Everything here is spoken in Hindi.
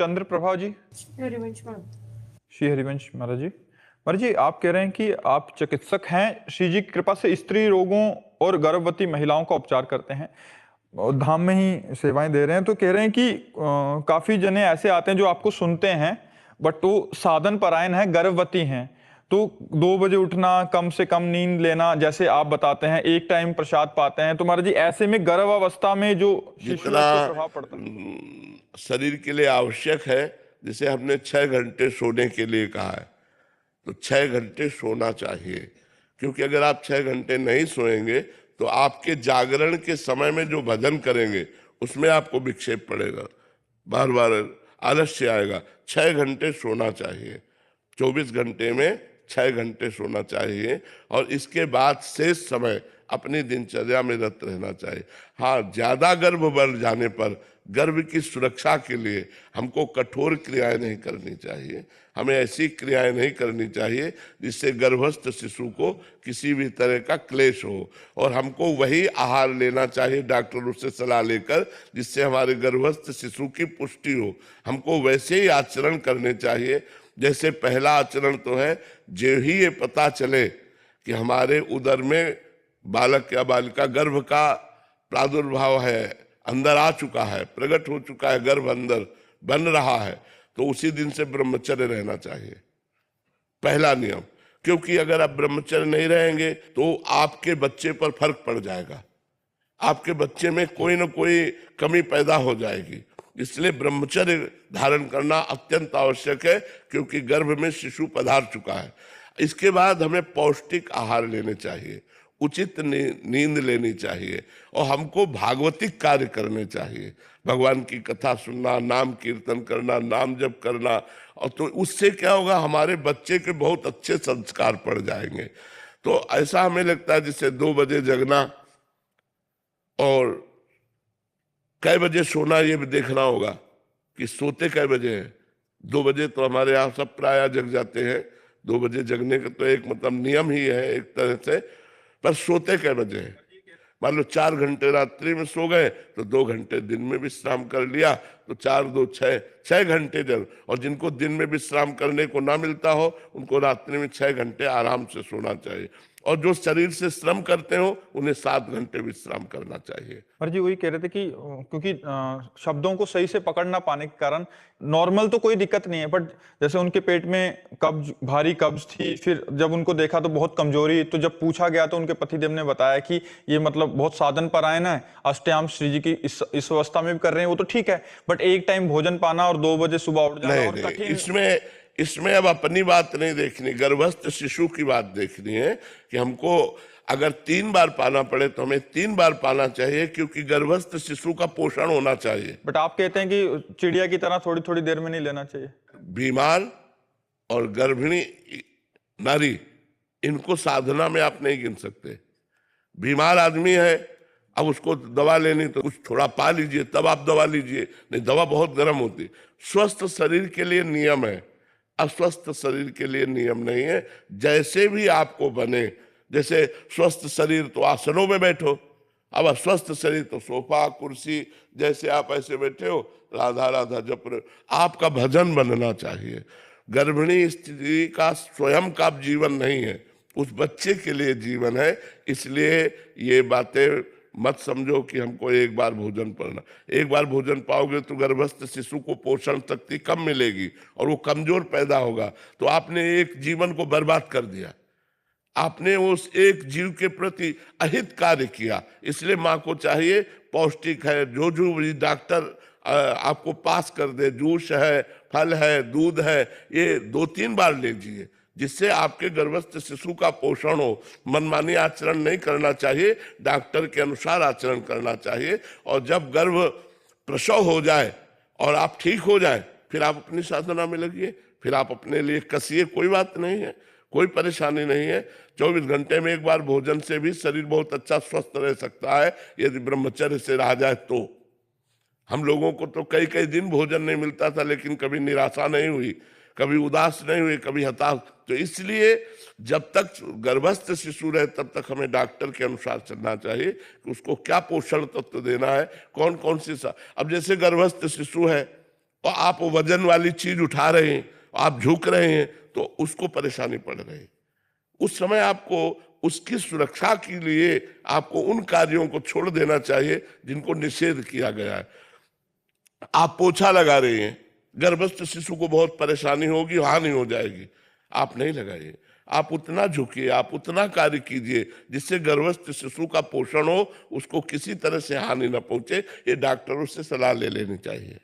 चंद्र प्रभा जी। हरिवंश श्री हरिवंश महाराज जी। महाराज जी, आप कह रहे हैं कि आप चिकित्सक हैं, श्री जी की कृपा से स्त्री रोगों और गर्भवती महिलाओं का उपचार करते हैं और धाम में ही सेवाएं दे रहे हैं। तो कह रहे हैं कि काफी जने ऐसे आते हैं जो आपको सुनते हैं बट वो साधन परायण है, गर्भवती हैं, तो 2 बजे उठना, कम से कम नींद लेना, जैसे आप बताते हैं, एक टाइम प्रसाद पाते हैं, तो महाराज जी ऐसे में गर्भावस्था में जो शिशु जितना है, प्रभाव पड़ता है। शरीर के लिए आवश्यक है, जिसे हमने 6 घंटे सोने के लिए कहा है, तो 6 घंटे सोना चाहिए। क्योंकि अगर आप 6 घंटे नहीं सोएंगे तो आपके जागरण के समय में जो भजन करेंगे उसमें आपको विक्षेप पड़ेगा, बार बार आलस्य आएगा। 6 घंटे सोना चाहिए, 24 घंटे में 6 घंटे सोना चाहिए और इसके बाद शेष समय अपनी दिनचर्या में रत रहना चाहिए। हाँ, ज्यादा गर्भ बढ़ जाने पर गर्भ की सुरक्षा के लिए हमको कठोर क्रियाएं नहीं करनी चाहिए। हमें ऐसी क्रियाएं नहीं करनी चाहिए जिससे गर्भस्थ शिशु को किसी भी तरह का क्लेश हो, और हमको वही आहार लेना चाहिए डॉक्टरों से सलाह लेकर जिससे हमारे गर्भस्थ शिशु की पुष्टि हो। हमको वैसे ही आचरण करने चाहिए। जैसे पहला आचरण तो है, जो ही ये पता चले कि हमारे उदर में बालक या बालिका गर्भ का प्रादुर्भाव है, अंदर आ चुका है, प्रकट हो चुका है, गर्भ अंदर बन रहा है, तो उसी दिन से ब्रह्मचर्य रहना चाहिए, पहला नियम। क्योंकि अगर आप ब्रह्मचर्य नहीं रहेंगे तो आपके बच्चे पर फर्क पड़ जाएगा, आपके बच्चे में कोई ना कोई कमी पैदा हो जाएगी। इसलिए ब्रह्मचर्य धारण करना अत्यंत आवश्यक है, क्योंकि गर्भ में शिशु पधार चुका है। इसके बाद हमें पौष्टिक आहार लेने चाहिए, उचित नींद लेनी चाहिए और हमको भागवतिक कार्य करने चाहिए, भगवान की कथा सुनना, नाम कीर्तन करना, नाम जप करना। और तो उससे क्या होगा, हमारे बच्चे के बहुत अच्छे संस्कार पड़ जाएंगे। तो ऐसा हमें लगता है जैसे 2 बजे जगना और कै बजे सोना, ये भी देखना होगा कि सोते कै बजे हैं। 2 बजे तो हमारे यहाँ सब प्राय जग जाते हैं, 2 बजे जगने का तो एक मतलब नियम ही है एक तरह से, पर सोते कै बजे हैं। मान लो 4 घंटे रात्रि में सो गए तो 2 घंटे दिन में विश्राम कर लिया, तो 4 2 6 घंटे जब। और जिनको दिन में विश्राम करने को ना मिलता हो उनको रात्रि में 6 घंटे आराम से सोना चाहिए। और जो शरीर से श्रम करते हो उन्हें 7 घंटे विश्राम करना चाहिए। महाराज जी वही कह रहे थे कि क्योंकि शब्दों को सही से पकड़ ना पाने के कारण नॉर्मल तो कोई दिक्कत नहीं है, बट जैसे उनके पेट में कब्ज, भारी कब्ज थी, फिर जब उनको देखा तो बहुत कमजोरी, तो जब पूछा गया तो उनके पतिदेव ने बताया कि ये मतलब बहुत साधन परायण है, अष्टयाम श्री जी की इस अवस्था में भी कर रहे हैं, वो तो ठीक है, बट एक टाइम भोजन पाना और 2 बजे सुबह उठ जाना और कठिन। इसमें अब अपनी बात नहीं देखनी, गर्भस्थ शिशु की बात देखनी है कि हमको अगर 3 बार पाना पड़े तो हमें 3 बार पाना चाहिए, क्योंकि गर्भस्थ शिशु का पोषण होना चाहिए। बट आप कहते हैं कि चिड़िया की तरह थोड़ी थोड़ी देर में नहीं लेना चाहिए। बीमार और गर्भिणी नारी, इनको साधना में आप नहीं गिन सकते। बीमार आदमी है, अब उसको दवा लेनी तो कुछ थोड़ा पा लीजिए तब आप दवा लीजिए, नहीं दवा बहुत गर्म होती। स्वस्थ शरीर के लिए नियम है, अस्वस्थ शरीर के लिए नियम नहीं है। जैसे भी आपको बने, जैसे स्वस्थ शरीर तो आसनों में बैठो, अब अस्वस्थ शरीर तो सोफा कुर्सी, जैसे आप ऐसे बैठे हो राधा राधा जप रहे, आपका भजन बनना चाहिए। गर्भिणी स्त्री का स्वयं का जीवन नहीं है, उस बच्चे के लिए जीवन है। इसलिए ये बातें मत समझो कि हमको एक बार भोजन पाना, एक बार भोजन पाओगे तो गर्भस्थ शिशु को पोषण शक्ति कम मिलेगी और वो कमजोर पैदा होगा, तो आपने एक जीवन को बर्बाद कर दिया, आपने उस एक जीव के प्रति अहित कार्य किया। इसलिए माँ को चाहिए पौष्टिक है, जो भी डॉक्टर आपको पास कर दे, जूस है, फल है, दूध है, ये 2-3 बार लीजिए, जिससे आपके गर्भस्थ शिशु का पोषण हो। मनमानी आचरण नहीं करना चाहिए, डॉक्टर के अनुसार आचरण करना चाहिए। और जब गर्भ प्रसव हो जाए और आप ठीक हो जाए, फिर आप अपनी साधना में लगिए, फिर आप अपने लिए कसिए, कोई बात नहीं है, कोई परेशानी नहीं है। 24 घंटे में एक बार भोजन से भी शरीर बहुत अच्छा स्वस्थ रह सकता है, यदि ब्रह्मचर्य से रहा जाए तो। हम लोगों को तो कई कई दिन भोजन नहीं मिलता था, लेकिन कभी निराशा नहीं हुई, कभी उदास नहीं हुए, कभी हताश। तो इसलिए जब तक गर्भस्थ शिशु रहे तब तक हमें डॉक्टर के अनुसार चलना चाहिए कि उसको क्या पोषण तत्व देना है, कौन कौन सी अब जैसे गर्भस्थ शिशु है और आप वजन वाली चीज उठा रहे हैं, आप झुक रहे हैं, तो उसको परेशानी पड़ रही है। उस समय आपको उसकी सुरक्षा के लिए आपको उन कार्यों को छोड़ देना चाहिए जिनको निषेध किया गया है। आप पोछा लगा रहे हैं, गर्भस्थ शिशु को बहुत परेशानी होगी, हानि हो जाएगी, आप नहीं लगाइए। आप उतना झुकिए, आप उतना कार्य कीजिए जिससे गर्भस्थ शिशु का पोषण हो, उसको किसी तरह से हानि न पहुंचे। ये डॉक्टरों से सलाह ले लेनी चाहिए।